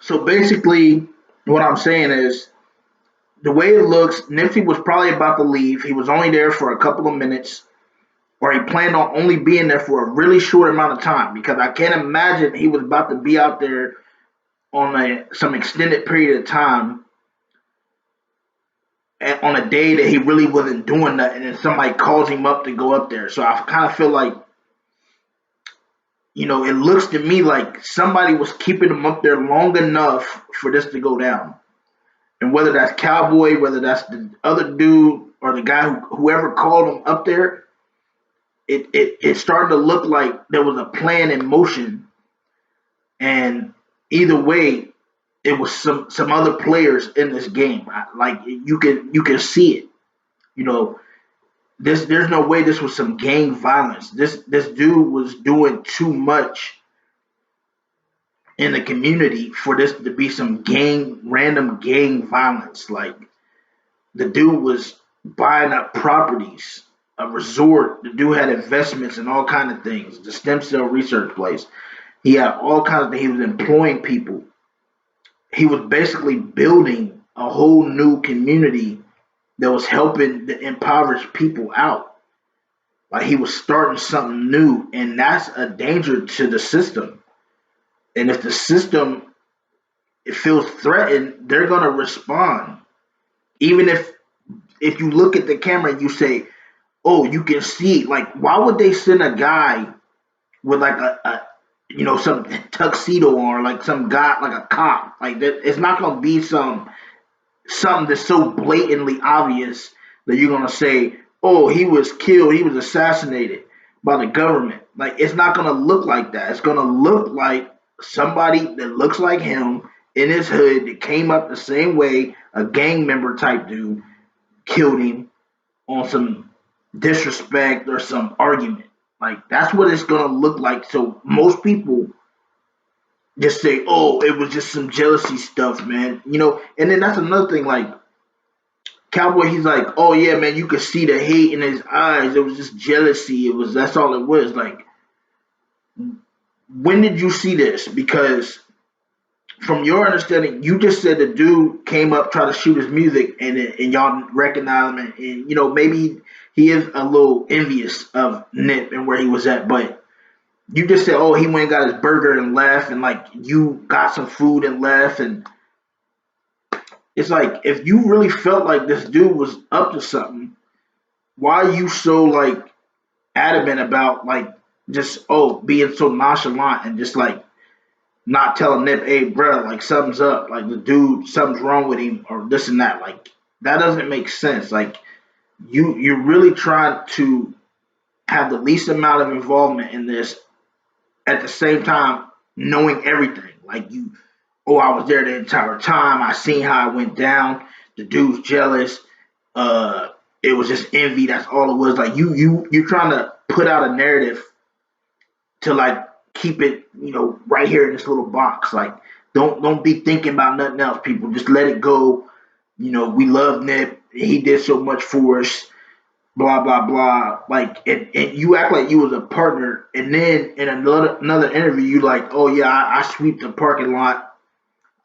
So basically, what I'm saying is the way it looks, Nipsey was probably about to leave. He was only there for a couple of minutes, or he planned on only being there for a really short amount of time because I can't imagine he was about to be out there on some extended period of time on a day that he really wasn't doing nothing and somebody calls him up to go up there. So I kind of feel like, it looks to me like somebody was keeping him up there long enough for this to go down. And whether that's Cowboy, whether that's the other dude or the guy whoever called him up there, it started to look like there was a plan in motion. And either way, it was some other players in this game. Like you can see it. You know, there's no way this was some gang violence. This dude was doing too much in the community for this to be some random gang violence. Like the dude was buying up properties, a resort. The dude had investments in all kind of things. The stem cell research place. He had all kinds of things. He was employing people. He was basically building a whole new community that was helping the impoverished people out. Like he was starting something new, and that's a danger to the system. And if the system it feels threatened, they're gonna respond. Even if you look at the camera and you say, "Oh, you can see," like why would they send a guy with like some tuxedo on, or like some guy like a cop? Like that, it's not gonna be something that's so blatantly obvious that you're gonna say, "Oh, he was killed, he was assassinated by the government." Like it's not gonna look like that. It's gonna look like somebody that looks like him in his hood that came up the same way, a gang member type dude killed him on some disrespect or some argument. Like that's what it's gonna look like. So most people just say, "Oh, it was just some jealousy stuff, man." And then that's another thing. Like Cowboy, he's like, "Oh yeah, man, you could see the hate in his eyes. It was just jealousy. That's all it was." Like, when did you see this? Because from your understanding, you just said the dude came up, tried to shoot his music, and y'all recognize him, and maybe he is a little envious of Nip and where he was at, but you just said, "Oh, he went and got his burger and left," and like you got some food and left, and it's like if you really felt like this dude was up to something, why are you so like adamant about like just being so nonchalant and just like not telling Nip, "Hey, bro, like something's up, like the dude, something's wrong with him, or this and that." Like that doesn't make sense. Like you're really trying to have the least amount of involvement in this at the same time knowing everything. Like I was there the entire time. I seen how it went down. The dude's jealous. Uh, it was just envy. That's all it was. Like you're trying to put out a narrative to like keep it, right here in this little box. Like don't be thinking about nothing else, people. Just let it go. We love Nip. He did so much for us. Blah blah blah. Like and you act like you was a partner, and then in another interview, you like, "Oh yeah, I sweep the parking lot.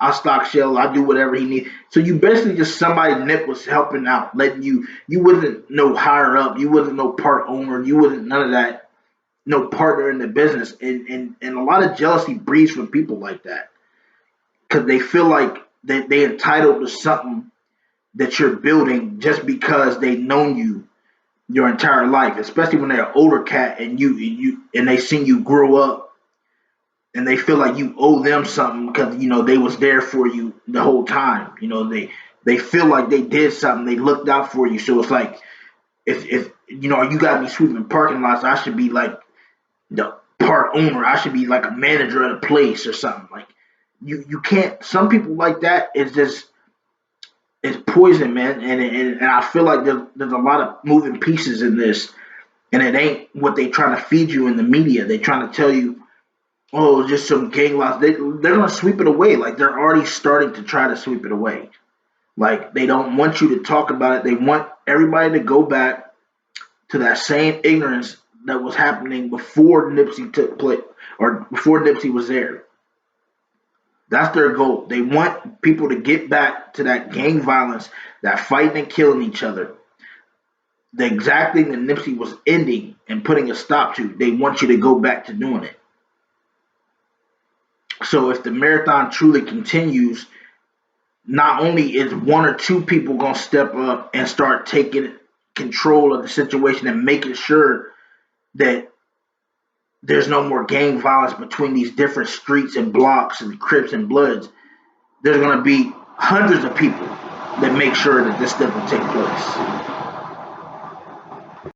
I stock shelves. I do whatever he needs." So you basically just somebody Nip was helping out, letting you. You wasn't no higher up. You wasn't no part owner. You wasn't none of that. No partner in the business, and a lot of jealousy breeds from people like that because they feel like they entitled to something that you're building just because they known you your entire life, especially when they're an older cat and they seen you grow up and they feel like you owe them something because they was there for you the whole time. They feel like they did something, they looked out for you. So it's like if you got me sweeping parking lots, I should be like the part owner. I should be like a manager at a place or something. Like you can't. Some people like that is just it's poison, man. And I feel like there's a lot of moving pieces in this, and it ain't what they trying to feed you in the media. They trying to tell you, "Oh, just some gang loss." They're gonna sweep it away. Like they're already starting to try to sweep it away. Like they don't want you to talk about it. They want everybody to go back to that same ignorance that was happening before Nipsey took place or before Nipsey was there. That's their goal. They want people to get back to that gang violence, that fighting and killing each other. The exact thing that Nipsey was ending and putting a stop to. They want you to go back to doing it. So if the marathon truly continues, not only is one or two people gonna step up and start taking control of the situation and making sure that there's no more gang violence between these different streets and blocks and Crips and Bloods, there's gonna be hundreds of people that make sure that this doesn't take place.